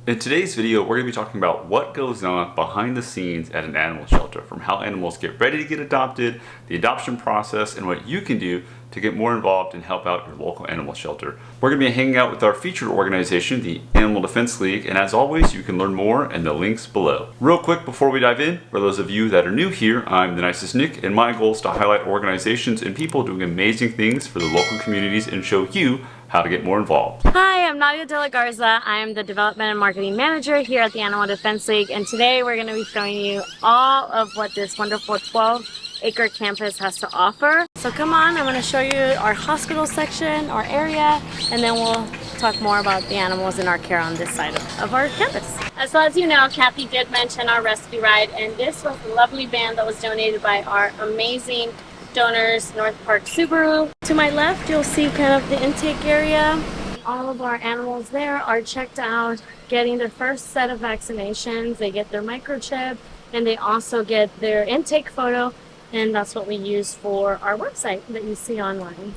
In today's video, we're going to be talking about what goes on behind the scenes at an animal shelter, from how animals get ready to get adopted, the adoption process, and what you can do to get more involved and help out your local animal shelter. We're going to be hanging out with our featured organization, the Animal Defense League, and as always, you can learn more in the links below. Real quick before we dive in, for those of you that are new here, I'm the nicest Nick, and my goal is to highlight organizations and people doing amazing things for the local communities and show you how to get more involved. Hi, I'm Nadia De La Garza. I'm the Development and Marketing Manager here at the Animal Defense League, and today we're going to be showing you all of what this wonderful 12-acre campus has to offer. So come on, I'm going to show you our hospital section, our area, and then we'll talk more about the animals in our care on this side of our campus. So as you know, Kathy did mention our rescue ride, and this was a lovely van that was donated by our amazing donors, North Park Subaru. To my left, you'll see kind of the intake area. All of our animals there are checked out, getting their first set of vaccinations. They get their microchip, and they also get their intake photo, and that's what we use for our website that you see online.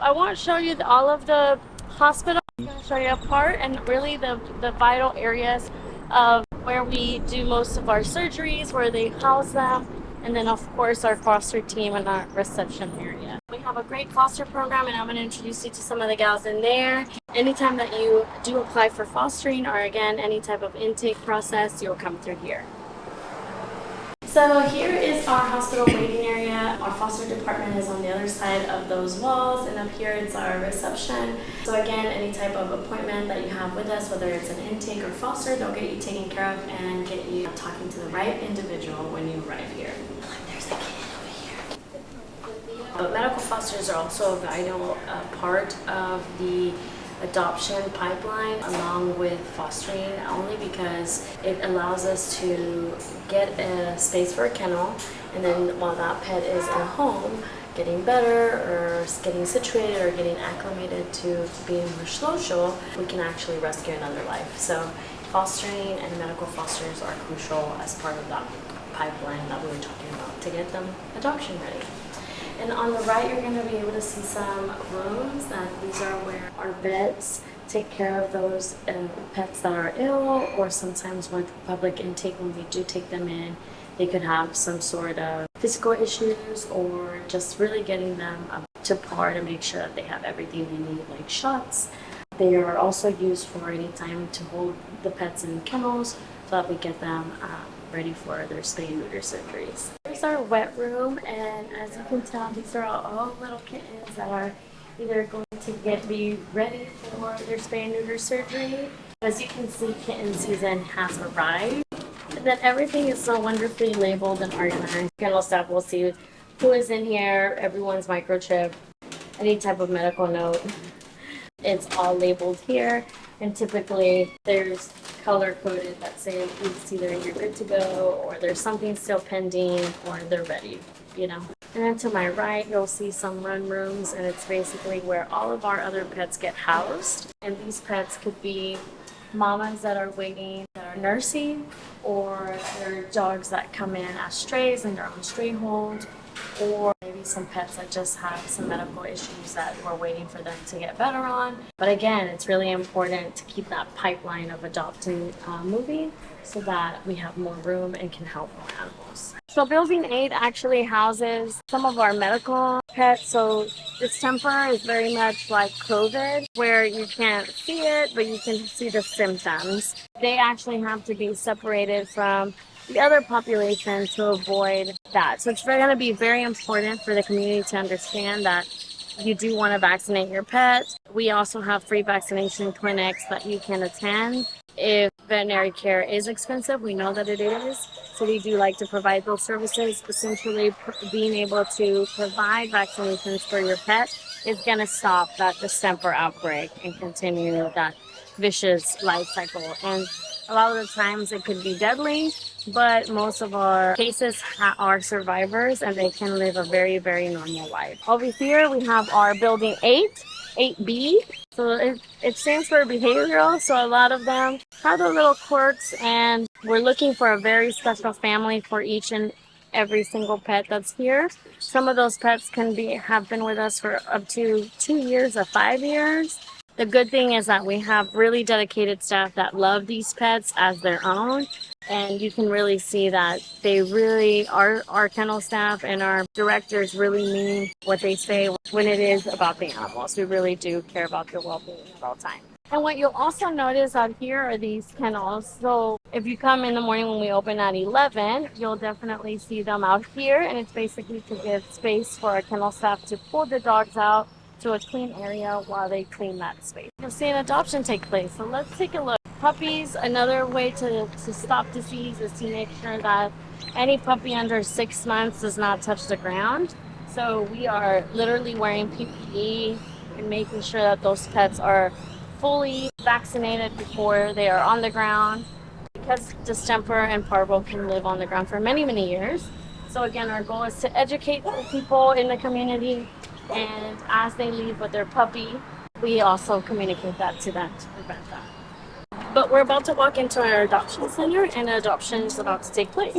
I won't show you all of the hospital. I'm going to show you a part and really the vital areas of where we do most of our surgeries, where they house them, and then of course our foster team and our reception area. We have a great foster program, and I'm going to introduce you to some of the gals in there. Anytime that you do apply for fostering, or again any type of intake process, you'll come through here. So here is our hospital waiting area. Our foster department is on the other side of those walls, and up here it's our reception. So again, any type of appointment that you have with us, whether it's an intake or foster, they'll get you taken care of and get you talking to the right individual when you arrive here. There's a kid over here. But medical fosters are also a vital part of the adoption pipeline along with fostering, only because it allows us to get a space for a kennel, and then while that pet is at home getting better or getting situated or getting acclimated to being more social, we can actually rescue another life. So fostering and medical fosters are crucial as part of that pipeline that we were talking about to get them adoption ready. And on the right, you're going to be able to see some rooms. These are where our vets take care of those pets that are ill, or sometimes with public intake, when we do take them in, they could have some sort of physical issues, or just really getting them up to par to make sure that they have everything they need, like shots. They are also used for any time to hold the pets in kennels so that we get them ready for their spay and neuter surgeries. Here's our wet room, and as you can tell, these are all little kittens that are either going to be ready for their spay and neuter surgery. As you can see, kitten season has arrived, and then everything is so wonderfully labeled and organized. Kennel staff will see who is in here, everyone's microchip, any type of medical note. It's all labeled here, and typically there's color coded that say it's either you're good to go, or there's something still pending, or they're ready, you know. And then to my right, you'll see some run rooms, and it's basically where all of our other pets get housed. And these pets could be mamas that are waiting, that are nursing, or they're dogs that come in as strays and they're on stray hold, or maybe some pets that just have some medical issues that we're waiting for them to get better on. But again, it's really important to keep that pipeline of adopting moving so that we have more room and can help more animals. So Building 8 actually houses some of our medical pets. So distemper is very much like COVID, where you can't see it, but you can see the symptoms. They actually have to be separated from the other population to avoid that. So it's going to be very important for the community to understand that you do want to vaccinate your pet. We also have free vaccination clinics that you can attend. If veterinary care is expensive, we know that it is, so we do like to provide those services. Essentially, being able to provide vaccinations for your pet is going to stop that distemper outbreak and continue that vicious life cycle. And a lot of the times it could be deadly, but most of our cases are survivors, and they can live a very, very normal life. Over here, we have our Building 8B. So it stands for behavioral. So a lot of them have their little quirks, and we're looking for a very special family for each and every single pet that's here. Some of those pets have been with us for up to 2 years or 5 years. The good thing is that we have really dedicated staff that love these pets as their own. And you can really see that they really, our kennel staff and our directors really mean what they say when it is about the animals. We really do care about their well-being at all times. And what you'll also notice out here are these kennels. So if you come in the morning when we open at 11, you'll definitely see them out here. And it's basically to give space for our kennel staff to pull the dogs out to a clean area while they clean that space. You'll see an adoption take place. So let's take a look. Puppies, another way to stop disease is to make sure that any puppy under 6 months does not touch the ground. So we are literally wearing PPE and making sure that those pets are fully vaccinated before they are on the ground, because distemper and parvo can live on the ground for many, many years. So again, our goal is to educate the people in the community, and as they leave with their puppy, we also communicate that to them to prevent that. But we're about to walk into our adoption center, and adoption is about to take place.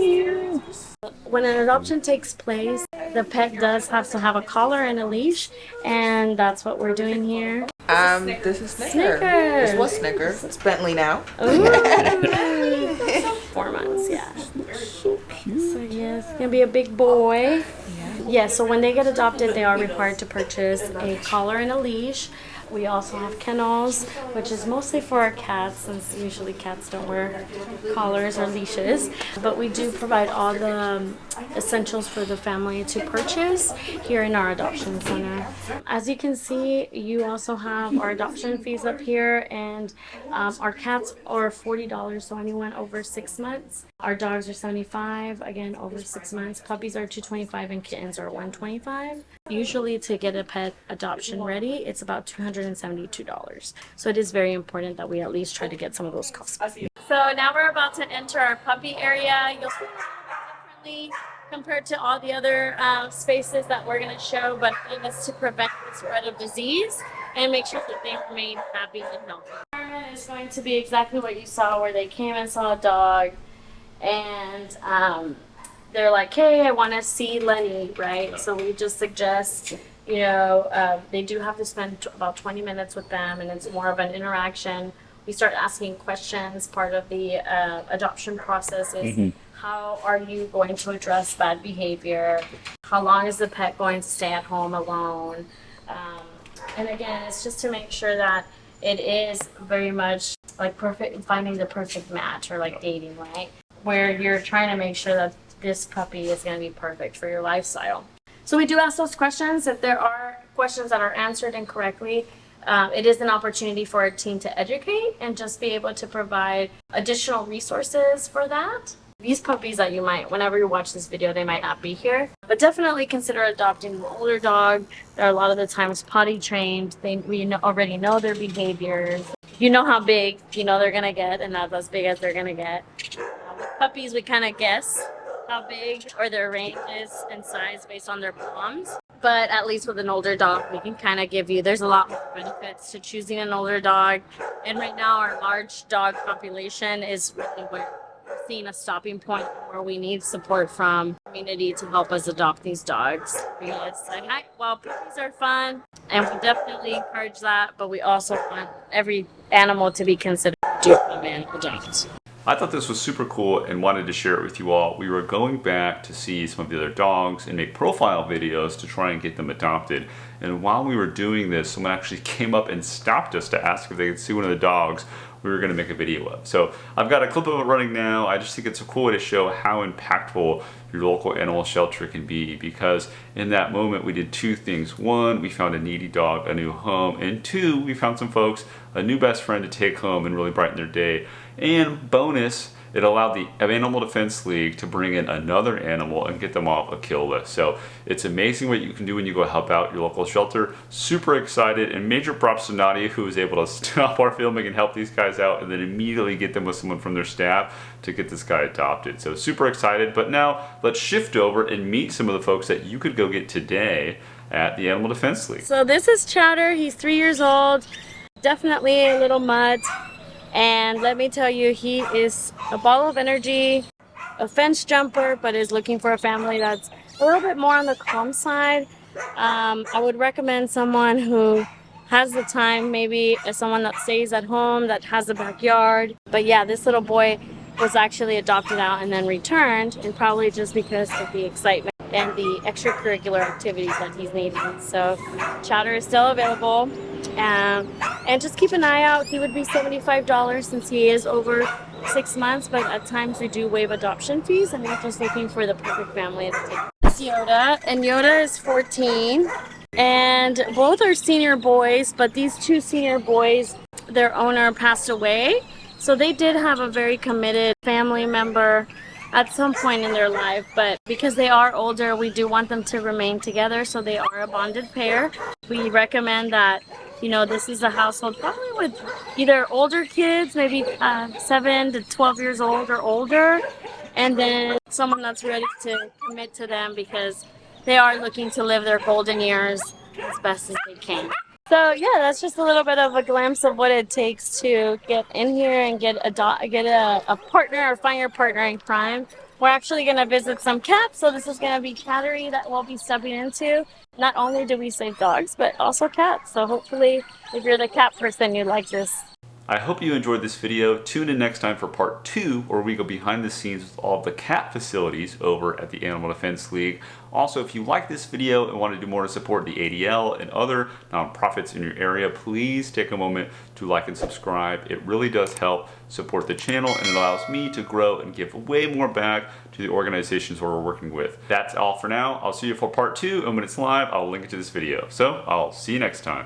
When an adoption takes place, the pet does have to have a collar and a leash, and that's what we're doing here. This is Snicker. Snicker. This was Snicker. It's Bentley now. Ooh. 4 months, yeah. So cute. So yes, gonna be a big boy. Yeah, so when they get adopted, they are required to purchase a collar and a leash. We also have kennels, which is mostly for our cats, since usually cats don't wear collars or leashes. But we do provide all the essentials for the family to purchase here in our adoption center. As you can see, you also have our adoption fees up here, and our cats are $40, so anyone over 6 months. Our dogs are $75, again over 6 months. Puppies are $225 and kittens are $125. Usually to get a pet adoption ready, it's about $272. So it is very important that we at least try to get some of those costs. So now we're about to enter our puppy area. You'll see it a little bit differently compared to all the other spaces that we're going to show, but it is to prevent the spread of disease and make sure that they remain happy and healthy. The environment is going to be exactly what you saw, where they came and saw a dog, and they're like, hey, I want to see Lenny, right? So we just suggest, they do have to spend about 20 minutes with them, and it's more of an interaction. We start asking questions. Part of the adoption process is how are you going to address bad behavior? How long is the pet going to stay at home alone? And again, it's just to make sure that it is very much like finding the perfect match, or like dating, right? Where you're trying to make sure that this puppy is going to be perfect for your lifestyle. So we do ask those questions. If there are questions that are answered incorrectly, it is an opportunity for our team to educate and just be able to provide additional resources for that. These puppies that whenever you watch this video, they might not be here, but definitely consider adopting an older dog. They're a lot of the times potty trained. We already know their behaviors. You know how big they're going to get, and that's as big as they're going to get. With puppies, we kind of guess how big or their range is in size based on their palms. But at least with an older dog, we can kind of there's a lot more benefits to choosing an older dog. And right now, our large dog population is really where we're seeing a stopping point where we need support from the community to help us adopt these dogs. Because while puppies are fun, and we definitely encourage that, but we also want every animal to be considered to come and adopt. I thought this was super cool and wanted to share it with you all. We were going back to see some of the other dogs and make profile videos to try and get them adopted. And while we were doing this, someone actually came up and stopped us to ask if they could see one of the dogs we were going to make a video of. So I've got a clip of it running now. I just think it's a cool way to show how impactful your local animal shelter can be, because in that moment we did two things. One, we found a needy dog a new home, and two, we found some folks a new best friend to take home and really brighten their day. And bonus, it allowed the Animal Defense League to bring in another animal and get them off a kill list. So it's amazing what you can do when you go help out your local shelter. Super excited, and major props to Nadia, who was able to stop our filming and help these guys out, and then immediately get them with someone from their staff to get this guy adopted. So super excited. But now let's shift over and meet some of the folks that you could go get today at the Animal Defense League. So this is Chowder. He's 3 years old. Definitely a little mutt. And let me tell you, he is a ball of energy, a fence jumper, but is looking for a family that's a little bit more on the calm side. I would recommend someone who has the time, maybe as someone that stays at home, that has a backyard. But yeah, this little boy was actually adopted out and then returned, and probably just because of the excitement and the extracurricular activities that he's needing. So Chowder is still available, and just keep an eye out. He would be $75 since he is over 6 months, but at times we do waive adoption fees, and we're just looking for the perfect family to take. It's Yoda, and Yoda is 14, and both are senior boys, but these two senior boys, their owner passed away, so they did have a very committed family member at some point in their life, but because they are older, we do want them to remain together, so they are a bonded pair. We recommend that, you know, this is a household probably with either older kids, maybe 7 to 12 years old or older, and then someone that's ready to commit to them because they are looking to live their golden years as best as they can. So yeah, that's just a little bit of a glimpse of what it takes to get in here and get a partner or find your partner in crime. We're actually going to visit some cats, so this is going to be cattery that we'll be stepping into. Not only do we save dogs, but also cats. So hopefully, if you're the cat person, you like this. I hope you enjoyed this video. Tune in next time for part 2, where we go behind the scenes with all of the cat facilities over at the Animal Defense League. Also, if you like this video and want to do more to support the ADL and other nonprofits in your area, please take a moment to like and subscribe. It really does help support the channel, and it allows me to grow and give way more back to the organizations we're working with. That's all for now. I'll see you for part 2, and when it's live, I'll link it to this video. So I'll see you next time.